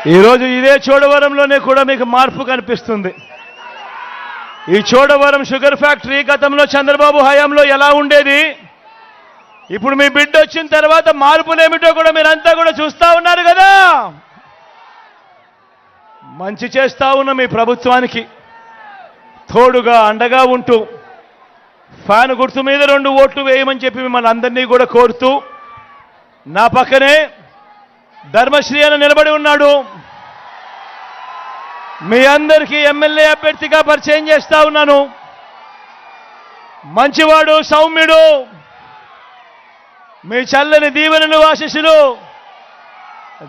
ఈరోజు ఇదే చోడవరంలోనే కూడా మీకు మార్పు కనిపిస్తుంది. ఈ చోడవరం షుగర్ ఫ్యాక్టరీ గతంలో చంద్రబాబు హయాంలో ఎలా ఉండేది, ఇప్పుడు మీ బిడ్డ వచ్చిన తర్వాత మార్పులేమిటో కూడా మీరంతా కూడా చూస్తా ఉన్నారు కదా. మంచి చేస్తా ఉన్న మీ ప్రభుత్వానికి తోడుగా అండగా ఉంటూ ఫ్యాన్ గుర్తు మీద 2 ఓట్లు వేయమని చెప్పి మిమ్మల్ని అందరినీ కూడా కోరుతూ, నా పక్కనే ధర్మశ్రీ అని నిలబడి ఉన్నాడు. మీ అందరికీ ఎమ్మెల్యే అభ్యర్థిగా పరిచయం చేస్తా ఉన్నాను. మంచివాడు, సౌమ్యుడు, మీ చల్లని దీవెనలు ఆశీస్సులు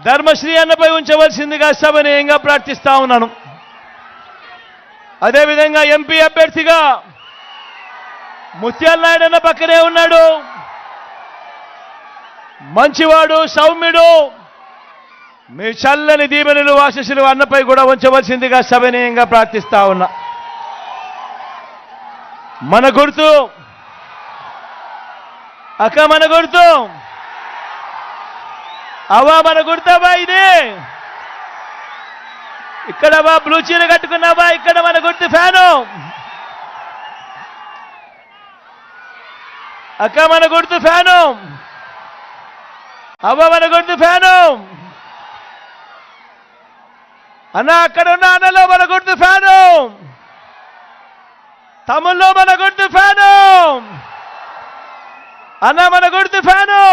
ధర్మశ్రీ అన్నపై ఉంచవలసిందిగా సవినయంగా ప్రార్థిస్తా ఉన్నాను. అదేవిధంగా ఎంపీ అభ్యర్థిగా ముత్యాల నాయుడు అన్న పక్కనే ఉన్నాడు. మంచివాడు, సౌమ్యుడు, మీ చల్లని దీవెనలు ఆశీస్సులు అన్నపై కూడా ఉంచవలసిందిగా సవినయంగా ప్రార్థిస్తా ఉన్నా. మన గుర్తు అక్క, మన గుర్తు అవ్వా, మన గుర్తవా ఇది. ఇక్కడవా బ్లూ చీర కట్టుకున్నావా, ఇక్కడ మన గుర్తు ఫ్యాను. అక్క మన గుర్తు ఫ్యాను, అవ్వ మన గుర్తు ఫ్యాను. అన్న అక్కడ ఉన్న అన్నలో మన గుర్తు ఫ్యాను, తమ్ముల్లో మన గుర్తు ఫ్యాను, అన్న మన గుర్తు ఫ్యాను.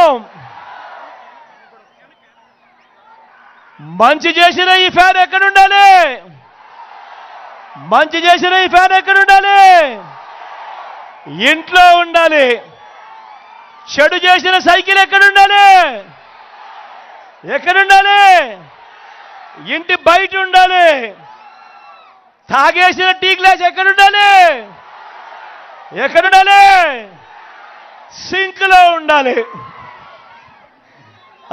మంచి చేసిన ఈ ఫ్యాన్ ఎక్కడుండాలి, మంచి చేసిన ఈ ఫ్యాన్ ఎక్కడుండాలి, ఇంట్లో ఉండాలి. చెడు చేసిన సైకిల్ ఎక్కడుండాలి, ఎక్కడుండాలి, ఇంటి బయట ఉండాలి. తాగేసిన టీ గ్లాస్ ఎక్కడుండాలి, ఎక్కడుండాలి, సింక్లో ఉండాలి.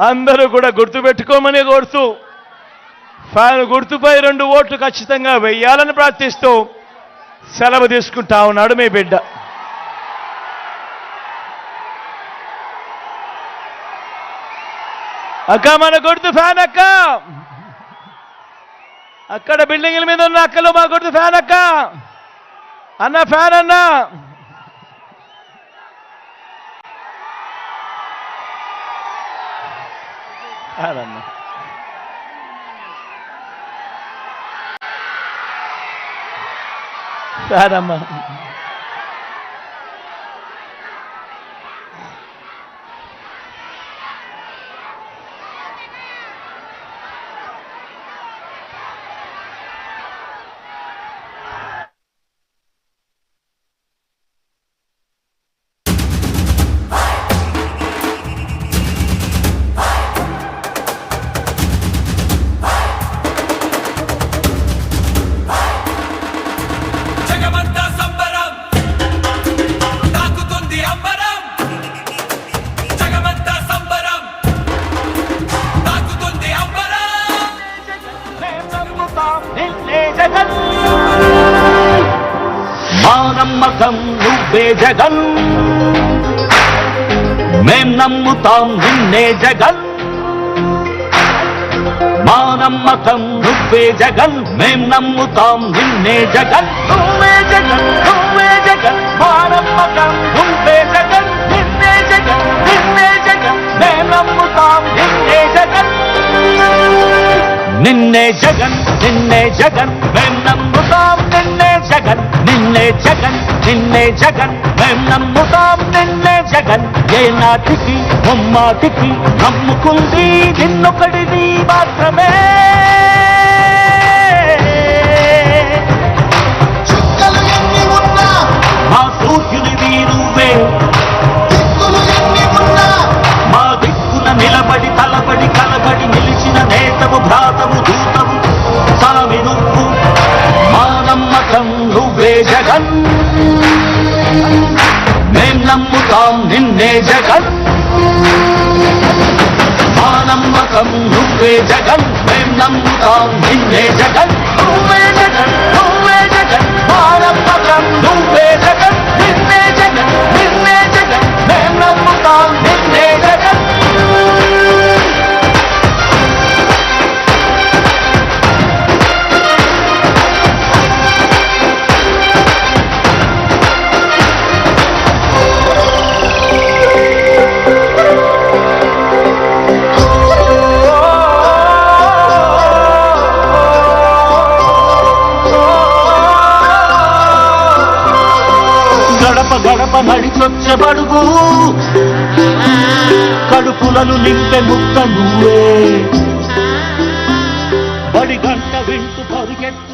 అందరూ కూడా గుర్తుపెట్టుకోమని కోరుతూ, ఫ్యాన్ గుర్తుపై 2 ఓట్లు ఖచ్చితంగా వెయ్యాలని ప్రార్థిస్తూ సెలవు తీసుకుంటా ఉన్నాడు మీ బిడ్డ. అక్క మన గుర్తు ఫ్యాన్ అక్క, అక్కడ బిల్డింగ్ల మీద ఉన్న అక్కలు మా గుర్తు ఫ్యాన్ అక్క. అన్న ఫ్యాన్ అన్న, అన్న ఫ్యాన్ అమ్మ. మా నమ్మకం నువ్వే జగన్, మేం నమ్ముతాం నిన్నే జగన్. మా నమ్మకం నువ్వే జగన్, మేం నమ్ముతాం నిన్నే జగన్. నువ్వే జగన్, నువ్వే జగన్, మా నమ్మకం నువ్వే జగన్, నిన్నే జగన్, నిన్నే జగన్, మేం నమ్ముతాం నిన్నే జగన్. నిన్నే జగన్, నిన్నే జగన్, మేం నమ్ముతాం నిన్నే జగన్, నిన్నే జగన్, నిన్నే జగన్, మేం నమ్ముతాం నిన్నే జగన్. ఏ నాటికి ముమ్మాటికి నమ్ముకుంది నిన్నొకడిది మాత్రమే. మా సూర్యునివి నువ్వే, మా దిక్కున నిలబడి తలబడి కలబడి నిలిచిన నేతవు, భ్రాతవు, దూతవు సామి నువ్వు. మా నమ్మకం నువ్వే జగన్, మేం నమ్ముతాం నిన్నే జగన్. మా నమ్మకం నువ్వే జగన్, మేం నమ్ముతాం నిన్నే జగన్. నువ్వే జగన్, నువ్వే జగన్, మా నమ్మకం నువ్వే జగన్, నిన్నే జగన్, నిన్నే జగన్, మేం నమ్ముతాం నిన్నే జగన్. నువ్వు, కడుపులను నింపే ముక్క నువ్వే. బడి గంట వింటూ పరిగెత్తు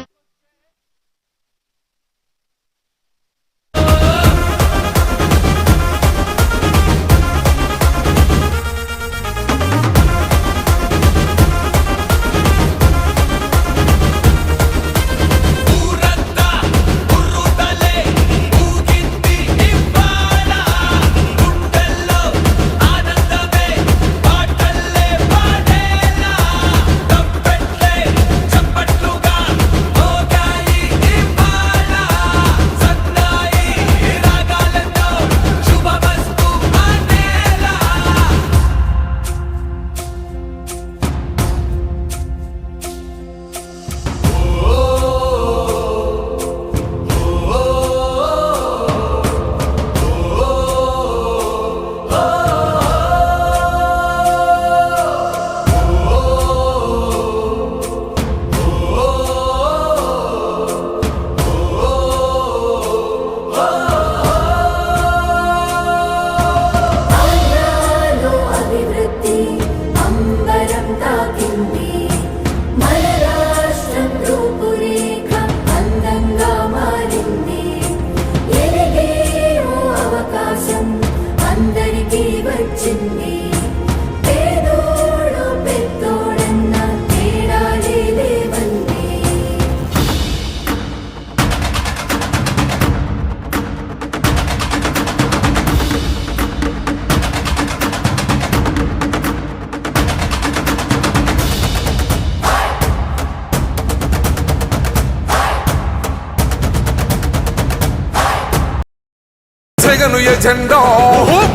జగను ఎజెండా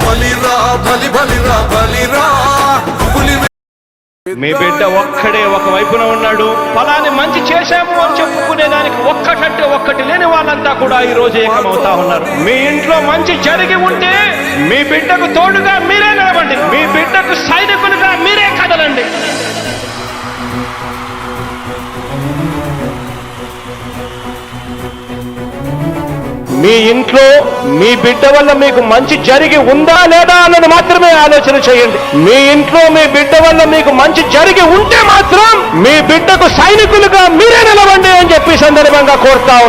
బలిరా బలి బలిరా బలిరా పులి. మీ బిడ్డ ఒక్కడే ఒక వైపున ఉన్నాడు. ఫలాన్ని మంచి చేశాము అని చెప్పుకునే దానికి ఒక్కటంటే ఒక్కటి లేని వాళ్ళంతా కూడా ఈ రోజు ఏకమవుతా ఉన్నారు. మీ ఇంట్లో మంచి జరిగి ఉంటే మీ బిడ్డకు తోడుగా మీరే నిలబండి, మీ బిడ్డకు సైనికులుగా మీరే కదలండి. మీ ఇంట్లో మీ బిడ్డ వల్ల మీకు మంచి జరిగి ఉందా లేదా అన్నది మాత్రమే ఆలోచన చేయండి. మీ ఇంట్లో మీ బిడ్డ వల్ల మీకు మంచి జరిగి ఉంటే మాత్రం మీ బిడ్డకు సైనికులుగా మీరే నిలవండి అని చెప్పి సందర్భంగా కోరుతా ఉన్నాను.